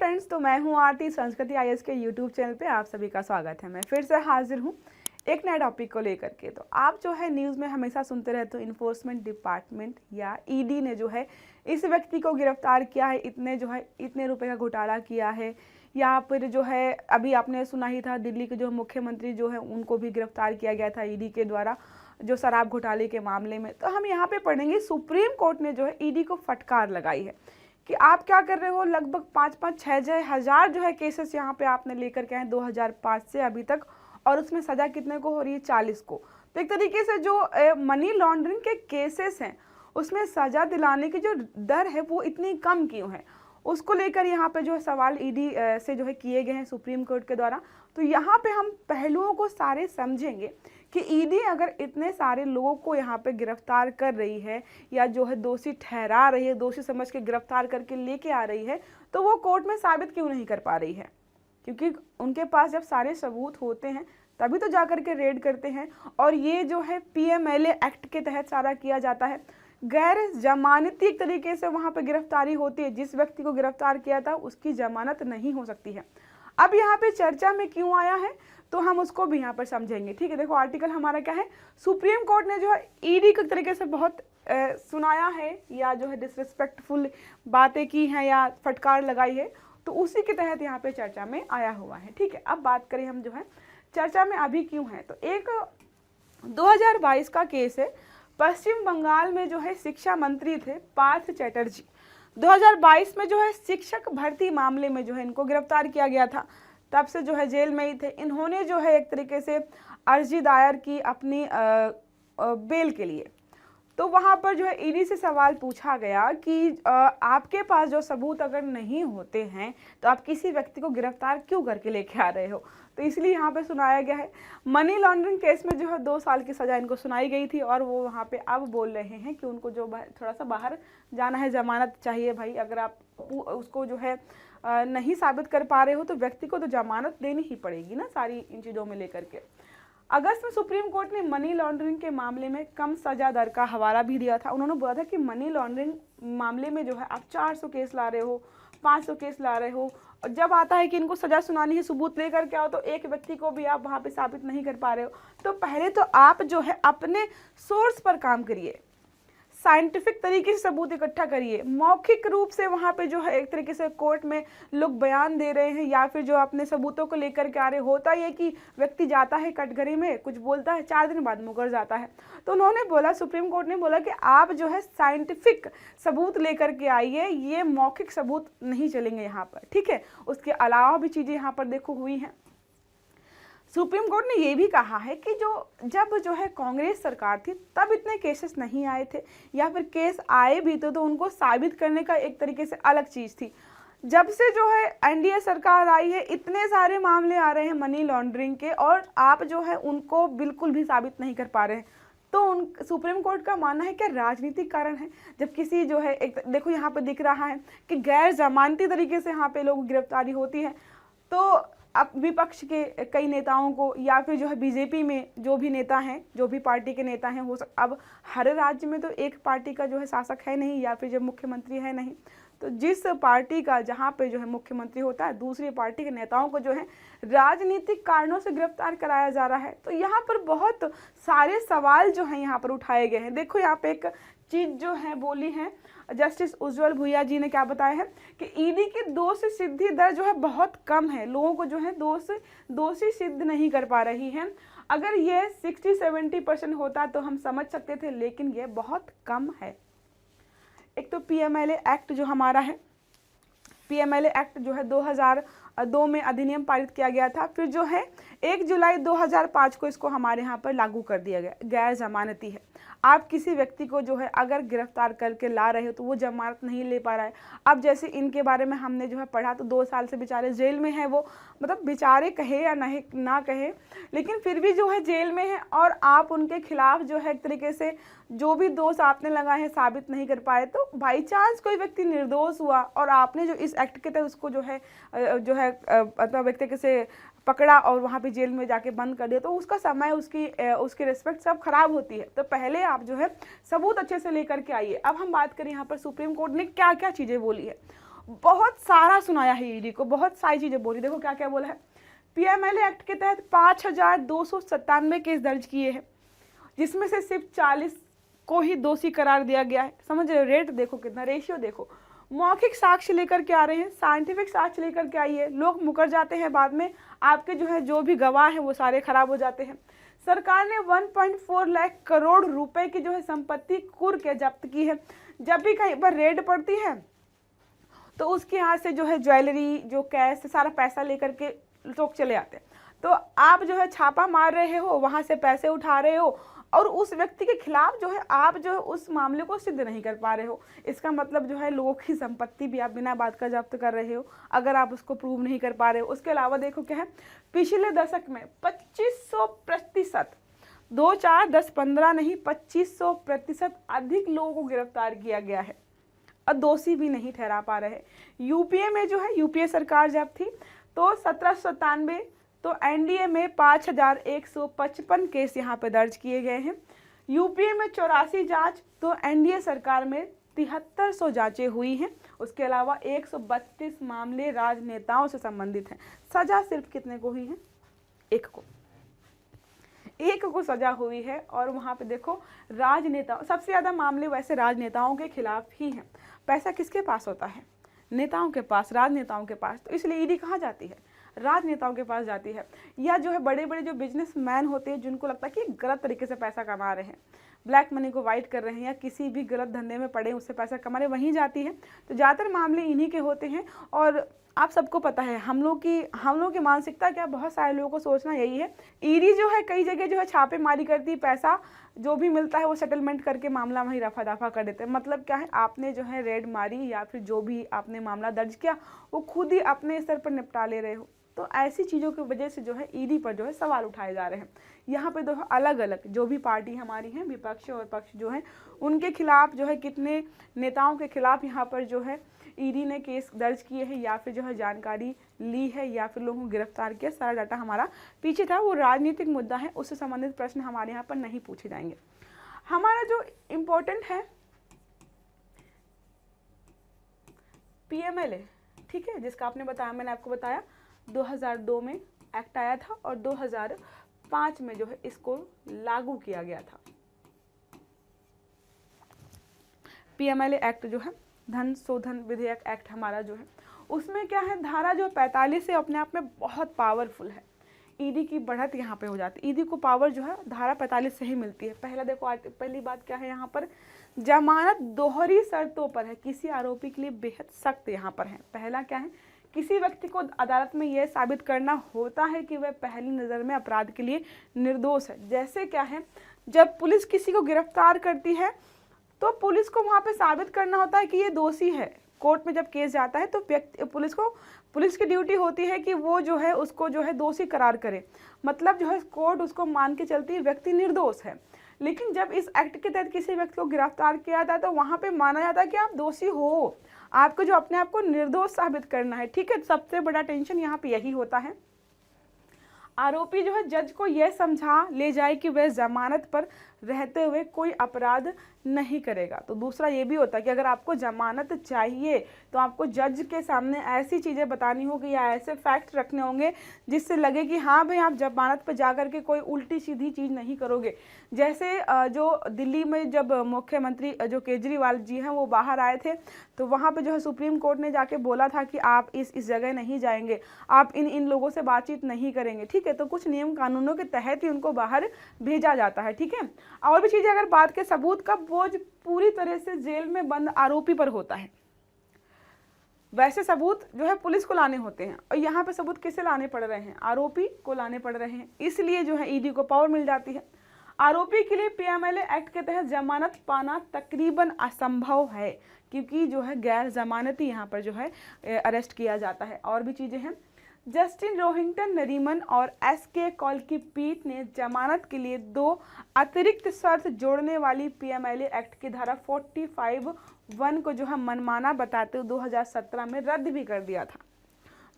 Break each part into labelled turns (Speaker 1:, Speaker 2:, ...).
Speaker 1: Friends, तो मैं हूं आरती। संस्कृति आईएएस के यूट्यूब चैनल पे आप सभी का स्वागत है। मैं फिर से हाजिर हूं एक नए टॉपिक को लेकर के। तो आप जो है न्यूज़ में हमेशा सुनते रहते हो इन्फोर्समेंट डिपार्टमेंट या ईडी ने जो है इस व्यक्ति को गिरफ्तार किया है, इतने रुपए का घोटाला किया है, या फिर जो है अभी आपने सुना ही था दिल्ली के जो मुख्यमंत्री जो है उनको भी गिरफ्तार किया गया था ईडी के द्वारा जो शराब घोटाले के मामले में। तो हम यहाँ पे पढ़ेंगे सुप्रीम कोर्ट ने जो है ईडी को फटकार लगाई है कि आप क्या कर रहे हो। लगभग 5-6 हजार जो है केसेस यहाँ पे आपने लेकर के आए 2005 से अभी तक, और उसमें सजा कितने को हो रही है? 40 को। तो एक तरीके से जो मनी लॉन्ड्रिंग के केसेस हैं उसमें सजा दिलाने की जो दर है वो इतनी कम क्यों है, उसको लेकर यहाँ पे जो है सवाल ईडी से जो है किए गए हैं सुप्रीम कोर्ट के द्वारा। तो यहाँ पे हम पहलुओं को सारे समझेंगे कि ईडी अगर इतने सारे लोगों को यहाँ पे गिरफ्तार कर रही है या जो है दोषी ठहरा रही है, दोषी समझ के गिरफ्तार करके लेके आ रही है, तो वो कोर्ट में साबित क्यों नहीं कर पा रही है? क्योंकि उनके पास जब सारे सबूत होते हैं तभी तो जाकर के रेड करते हैं। और ये जो है पीएमएलए एक्ट के तहत सारा किया जाता है। गैर जमानती एक तरीके से वहाँ पे गिरफ्तारी होती है। जिस व्यक्ति को गिरफ्तार किया था उसकी जमानत नहीं हो सकती है। अब यहाँ पे चर्चा में क्यों आया है तो हम उसको भी यहाँ पर समझेंगे। ठीक है, देखो आर्टिकल हमारा क्या है। सुप्रीम कोर्ट ने जो है ईडी के तरीके से बहुत सुनाया है या जो है डिसरिस्पेक्टफुल बातें की हैं या फटकार लगाई है, तो उसी के तहत यहाँ पे चर्चा में आया हुआ है। ठीक है, अब बात करें हम जो है चर्चा में अभी क्यों है, तो एक 2022 का केस है। पश्चिम बंगाल में जो है शिक्षा मंत्री थे पार्थ चैटर्जी। 2022 में जो है शिक्षक भर्ती मामले में जो है इनको गिरफ्तार किया गया था। तब से जो है जेल में ही थे। इन्होंने जो है एक तरीके से अर्जी दायर की अपनी बेल के लिए। तो वहाँ पर जो है ईडी से सवाल पूछा गया कि आपके पास जो सबूत अगर नहीं होते हैं तो आप किसी व्यक्ति को गिरफ्तार क्यों करके लेके आ रहे हो? तो इसलिए यहाँ पे सुनाया गया है। मनी लॉन्ड्रिंग केस में जो है 2 साल की सज़ा इनको सुनाई गई थी, और वो वहाँ पे अब बोल रहे हैं कि उनको जो थोड़ा सा बाहर जाना है, जमानत चाहिए भाई। अगर आप उसको जो है नहीं साबित कर पा रहे हो तो व्यक्ति को तो जमानत देनी ही पड़ेगी ना, सारी इन चीज़ों में लेकर के। अगस्त में सुप्रीम कोर्ट ने मनी लॉन्ड्रिंग के मामले में कम सजा दर का हवाला भी दिया था। उन्होंने बोला था कि मनी लॉन्ड्रिंग मामले में जो है आप 400 केस ला रहे हो, 500 केस ला रहे हो, और जब आता है कि इनको सजा सुनानी है, सबूत लेकर के आओ, तो एक व्यक्ति को भी आप वहाँ पे साबित नहीं कर पा रहे हो। तो पहले तो आप जो है अपने सोर्स पर काम करिए, साइंटिफिक तरीके से सबूत इकट्ठा करिए। मौखिक रूप से वहाँ पे जो है एक तरीके से कोर्ट में लोग बयान दे रहे हैं या फिर जो अपने सबूतों को लेकर के आ रहे, होता ये कि व्यक्ति जाता है कटघरे में, कुछ बोलता है, 4 दिन बाद मुकर जाता है। तो उन्होंने बोला, सुप्रीम कोर्ट ने बोला कि आप जो है साइंटिफिक सबूत लेकर के आइए, ये मौखिक सबूत नहीं चलेंगे यहाँ पर। ठीक है, उसके अलावा भी चीज़ें यहाँ पर देखो हुई हैं। सुप्रीम कोर्ट ने ये भी कहा है कि जब जो है कांग्रेस सरकार थी तब इतने केसेस नहीं आए थे, या फिर केस आए भी तो उनको साबित करने का एक तरीके से अलग चीज़ थी। जब से जो है एनडीए सरकार आई है इतने सारे मामले आ रहे हैं मनी लॉन्ड्रिंग के, और आप जो है उनको बिल्कुल भी साबित नहीं कर पा रहे हैं। तो सुप्रीम कोर्ट का मानना है कि राजनीतिक कारण है। जब किसी जो है एक देखो यहाँ पर दिख रहा है कि गैर जमानती तरीके से यहाँ पे लोगों की गिरफ्तारी होती है, तो अब विपक्ष के कई नेताओं को या फिर जो है बीजेपी में जो भी नेता हैं, जो भी पार्टी के नेता हैं, अब हर राज्य में तो एक पार्टी का जो है शासक है नहीं या फिर जब मुख्यमंत्री है नहीं, तो जिस पार्टी का जहाँ पे जो है मुख्यमंत्री होता है, दूसरी पार्टी के नेताओं को जो है राजनीतिक कारणों से गिरफ्तार कराया जा रहा है। तो यहाँ पर बहुत सारे सवाल जो हैं यहाँ पर उठाए गए हैं। देखो यहाँ पे एक चीज़ जो है बोली है जस्टिस उज्जवल भुइया जी ने, क्या बताया है कि ईडी की दोषी सिद्धि दर जो है बहुत कम है, लोगों को जो है दोषी सिद्ध नहीं कर पा रही है। अगर ये 60-70% होता तो हम समझ सकते थे, लेकिन ये बहुत कम है। एक तो पीएमएलए एक्ट जो हमारा है, पीएमएलए एक्ट जो है 2002 में अधिनियम पारित किया गया था। फिर जो है 1 जुलाई 2005 को इसको हमारे यहाँ पर लागू कर दिया गया। गैर जमानती है। आप किसी व्यक्ति को जो है अगर गिरफ्तार करके ला रहे हो तो वो जमानत नहीं ले पा रहा है। अब जैसे इनके बारे में हमने जो है पढ़ा, तो 2 साल से बेचारे जेल में हैं। वो मतलब बेचारे कहे या नहीं ना कहे, लेकिन फिर भी जो है जेल में है, और आप उनके खिलाफ जो है एक तरीके से जो भी दोष आपने लगाए हैं साबित नहीं कर पाए। तो बाई चांस कोई व्यक्ति निर्दोष हुआ और आपने जो इस एक्ट के तहत उसको जो है मतलब एक तरीके से पकड़ा और वहाँ पे जेल में जाके बंद कर दिया, तो उसका समय, उसकी रिस्पेक्ट सब खराब होती है। तो पहले आप जो है सबूत अच्छे से लेकर के आइए। अब हम बात करें यहाँ पर सुप्रीम कोर्ट ने क्या क्या चीज़ें बोली है। बहुत सारा सुनाया है ईडी को, बहुत सारी चीज़ें बोली। देखो क्या क्या बोला है। पीएमएलए एक्ट के तहत 5297 केस दर्ज किए हैं, जिसमें से सिर्फ 40 को ही दोषी करार दिया गया है। समझ रहे हो, रेट देखो कितना, रेशियो देखो। मौखिक साक्ष्य लेकर के आ रहे हैं, साइंटिफिक साक्ष्य लेकर के आइए, लोग मुकर जाते हैं बाद में, आपके जो भी गवाह हैं वो सारे खराब हो जाते हैं। सरकार ने 1.4 लाख करोड़ रुपए की संपत्ति कुर्क के जब्त की है। जब भी कहीं पर रेड पड़ती है तो उसके यहाँ से ज्वेलरी, जो कैश, सारा पैसा लेकर के लोग चले आते हैं। तो आप छापा मार रहे हो, वहां से पैसे उठा रहे हो, और उस व्यक्ति के खिलाफ आप उस मामले को सिद्ध नहीं कर पा रहे हो। इसका मतलब लोगों की संपत्ति भी आप बिना बात का जब्त कर रहे हो, अगर आप उसको प्रूव नहीं कर पा रहे हो। उसके अलावा देखो क्या है, पिछले दशक में 2500%, 2, 4, 10, 15 नहीं, 2500% अधिक लोगों को गिरफ्तार किया गया है और दोषी भी नहीं ठहरा पा रहे। यूपीए में यूपीए सरकार जब थी तो 1797, तो एनडीए में 5155 केस यहाँ पे दर्ज किए गए हैं। यूपीए में 84 जांच, तो एनडीए सरकार में 7300 जांचें हुई हैं। उसके अलावा 132 मामले राजनेताओं से संबंधित हैं। सजा सिर्फ कितने को हुई है? एक को सजा हुई है। और वहाँ पे देखो राजनेता, सबसे ज़्यादा मामले वैसे राजनेताओं के खिलाफ ही हैं। पैसा किसके पास होता है? नेताओं के पास, राजनेताओं के पास। तो इसलिए ईडी कहाँ जाती है? राजनेताओं के पास जाती है। या बड़े बड़े जो बिजनेसमैन होते हैं, जिनको लगता है कि गलत तरीके से पैसा कमा रहे हैं, ब्लैक मनी को वाइट कर रहे हैं, या किसी भी गलत धंधे में पड़े उससे पैसा कमा रहे, वहीं जाती है। तो ज़्यादातर मामले इन्हीं के होते हैं। और आप सबको पता है हम लोग की मानसिकता क्या, बहुत सारे लोगों को सोचना यही है। ईडी कई जगह छापेमारी करती है, पैसा जो भी मिलता है वो सेटलमेंट करके मामला वहीं रफा दफा कर देते हैं। मतलब क्या है, आपने रेड मारी या फिर जो भी आपने मामला दर्ज किया वो खुद ही अपने स्तर पर निपटा ले रहे हो। तो ऐसी चीज़ों की वजह से ईडी पर सवाल उठाए जा रहे हैं। यहाँ पे अलग अलग जो भी पार्टी हमारी हैं, विपक्ष और पक्ष उनके खिलाफ कितने नेताओं के खिलाफ यहाँ पर ईडी ने केस दर्ज किए हैं, या फिर जानकारी ली है, या फिर लोगों को गिरफ्तार किया। सारा डाटा हमारा पीछे था, वो राजनीतिक मुद्दा है, उससे संबंधित प्रश्न हमारे यहाँ पर नहीं पूछे जाएंगे। हमारा जो इम्पोर्टेंट है पीएमएलए, ठीक है, जिसका आपने बताया, मैंने आपको बताया 2002 में एक्ट आया था और 2005 में इसको लागू किया गया था। पीएमएलए एक्ट धन शोधन विधेयक एक्ट हमारा उसमें क्या है, धारा 45 है, अपने आप में बहुत पावरफुल है। ईडी की बढ़त यहाँ पे हो जाती है। ईडी को पावर धारा 45 से ही मिलती है। पहली बात क्या है, यहाँ पर जमानत दोहरी शर्तों पर है, किसी आरोपी के लिए बेहद सख्त यहाँ पर है। पहला क्या है, किसी व्यक्ति को अदालत में यह साबित करना होता है कि वह पहली नज़र में अपराध के लिए निर्दोष है। जैसे क्या है, जब पुलिस किसी को गिरफ्तार करती है तो पुलिस को वहाँ पे साबित करना होता है कि ये दोषी है। कोर्ट में जब केस जाता है तो पुलिस की ड्यूटी होती है कि वो उसको दोषी करार करे। मतलब कोर्ट उसको मान के चलती है व्यक्ति निर्दोष है। लेकिन जब इस एक्ट के तहत किसी व्यक्ति को गिरफ्तार किया जाता है तो वहाँ पे माना जाता है कि आप दोषी हो, आपको अपने आप को निर्दोष साबित करना है। ठीक है, सबसे बड़ा टेंशन यहाँ पे यही होता है। आरोपी जज को यह समझा ले जाए कि वह जमानत पर रहते हुए कोई अपराध नहीं करेगा। तो दूसरा ये भी होता है कि अगर आपको जमानत चाहिए तो आपको जज के सामने ऐसी चीज़ें बतानी होगी या ऐसे फैक्ट रखने होंगे जिससे लगे कि हाँ भाई, आप जमानत पर जा कर के कोई उल्टी सीधी चीज़ नहीं करोगे। जैसे जो दिल्ली में जब मुख्यमंत्री जो केजरीवाल जी हैं वो बाहर आए थे तो वहाँ पे सुप्रीम कोर्ट ने जाके बोला था कि आप इस जगह नहीं जाएंगे, आप इन लोगों से बातचीत नहीं करेंगे। ठीक है, तो कुछ नियम कानूनों के तहत ही उनको बाहर भेजा जाता है। ठीक है, और भी चीज़ें अगर बात के सबूत का बोझ पूरी तरह से जेल में बंद आरोपी पर होता है। वैसे सबूत पुलिस को लाने होते हैं और यहाँ पे सबूत किसे लाने पड़ रहे हैं, आरोपी को लाने पड़ रहे हैं। इसलिए ईडी को पावर मिल जाती है। आरोपी के लिए पीएमएलए एक्ट के तहत जमानत पाना तकरीबन असंभव है, क्योंकि गैर जमानती यहाँ पर अरेस्ट किया जाता है। और भी चीज़ें हैं। जस्टिन रोहिंग्टन नरीमन और एसके कौल की पीठ ने जमानत के लिए 2 अतिरिक्त शर्त जोड़ने वाली पीएमएलए एक्ट की धारा 45(1) को मनमाना बताते हुए 2017 में रद्द भी कर दिया था।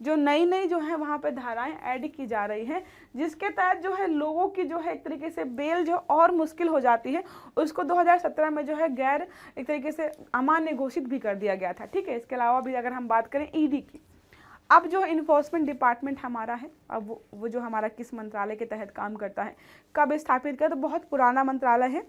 Speaker 1: जो नई नई जो है वहाँ पे धाराएं ऐड की जा रही हैं, जिसके तहत जो है लोगों की जो है एक तरीके से बेल जो और मुश्किल हो जाती है, उसको 2017 में जो है गैर एक तरीके से अमान्य घोषित भी कर दिया गया था। ठीक है, इसके अलावा भी अगर हम बात करें ईडी की, अब जो इन्फोर्समेंट डिपार्टमेंट हमारा है, अब वो जो हमारा किस मंत्रालय के तहत काम करता है, कब स्थापित किया, तो बहुत पुराना मंत्रालय है।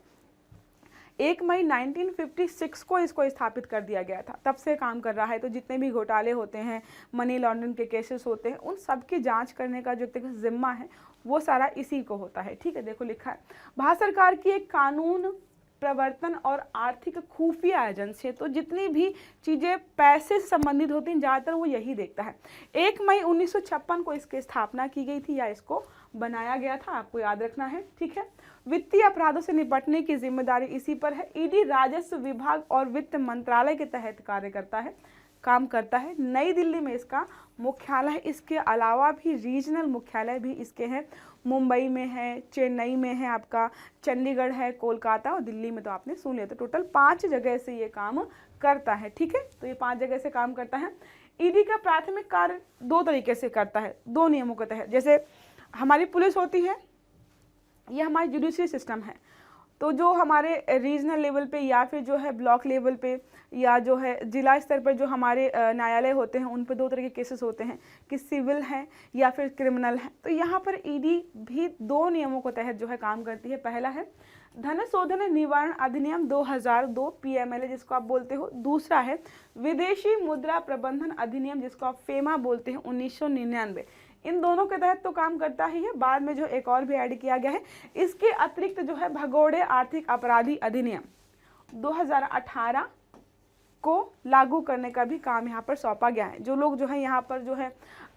Speaker 1: 1 मई 1956 को इसको स्थापित कर दिया गया था, तब से काम कर रहा है। तो जितने भी घोटाले होते हैं, मनी लॉन्ड्रिंग के केसेस होते हैं, उन सब की जांच करने का जो जिम्मा है वो सारा इसी को होता है। ठीक है, देखो लिखा है, भारत सरकार की एक कानून प्रवर्तन और आर्थिक खुफिया एजेंसी है। तो जितनी भी चीज़ें पैसे से संबंधित होती हैं ज़्यादातर वो यही देखता है। 1 मई 1956 को इसकी स्थापना की गई थी या इसको बनाया गया था, आपको याद रखना है। ठीक है, वित्तीय अपराधों से निपटने की जिम्मेदारी इसी पर है। ईडी राजस्व विभाग और वित्त मंत्रालय के तहत कार्य करता है, काम करता है। नई दिल्ली में इसका मुख्यालय है। इसके अलावा भी रीजनल मुख्यालय भी इसके हैं, मुंबई में है, चेन्नई में है, आपका चंडीगढ़ है, कोलकाता और दिल्ली में तो आपने सुन लिया। तो टोटल 5 जगह से ये काम करता है। ठीक है, तो ये 5 जगह से काम करता है। ईडी का प्राथमिक कार्य 2 तरीके से करता है, 2 नियमों के तहत। जैसे हमारी पुलिस होती है, ये हमारी जुडिशरी सिस्टम है, तो जो हमारे रीजनल लेवल पे या फिर जो है ब्लॉक लेवल पे या जो है जिला स्तर पर जो हमारे न्यायालय होते हैं, उन पे 2 तरह के केसेस होते हैं कि सिविल हैं या फिर क्रिमिनल हैं। तो यहाँ पर ईडी भी 2 नियमों के तहत जो है काम करती है। पहला है धन शोधन निवारण अधिनियम 2002 पीएमएलए जिसको आप बोलते हो। दूसरा है विदेशी मुद्रा प्रबंधन अधिनियम जिसको आप फेमा बोलते हैं 1999। इन दोनों के तहत तो काम करता ही है। बाद में जो एक और भी ऐड किया गया है, इसके अतिरिक्त जो है भगोड़े आर्थिक अपराधी अधिनियम 2018 को लागू करने का भी काम यहाँ पर सौंपा गया है। जो लोग जो है यहाँ पर जो है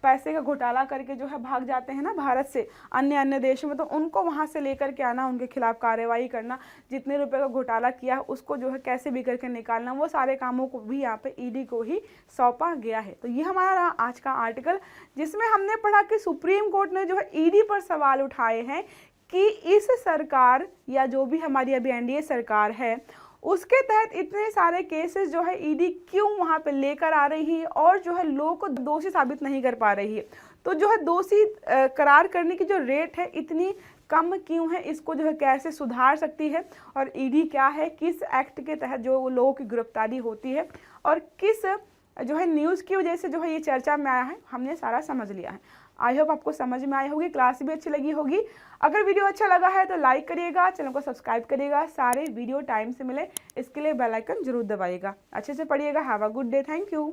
Speaker 1: पैसे का घोटाला करके जो है भाग जाते हैं ना भारत से अन्य देशों में, तो उनको वहाँ से लेकर के आना, उनके खिलाफ कार्रवाई करना, जितने रुपए का घोटाला किया है उसको जो है कैसे भी करके निकालना, वो सारे कामों को भी यहाँ पे ईडी को ही सौंपा गया है। तो ये हमारा आज का आर्टिकल, जिसमें हमने पढ़ा कि सुप्रीम कोर्ट ने जो है ईडी पर सवाल उठाए हैं कि इस सरकार या जो भी हमारी अभी एनडीए सरकार है उसके तहत इतने सारे केसेस जो है ईडी क्यों वहाँ पे लेकर आ रही है और जो है लोगों को दोषी साबित नहीं कर पा रही है। तो जो है दोषी करार करने की जो रेट है इतनी कम क्यों है, इसको जो है कैसे सुधार सकती है, और ईडी क्या है, किस एक्ट के तहत जो लोगों की गिरफ्तारी होती है और किस जो है न्यूज़ की वजह से जो है ये चर्चा में आया है, हमने सारा समझ लिया है। आई होप आपको समझ में आई होगी, क्लास भी अच्छी लगी होगी। अगर वीडियो अच्छा लगा है तो लाइक करिएगा, चैनल को सब्सक्राइब करिएगा, सारे वीडियो टाइम से मिले इसके लिए बेल आइकन जरूर दबाइएगा। अच्छे से पढ़िएगा। Have a good day, thank you.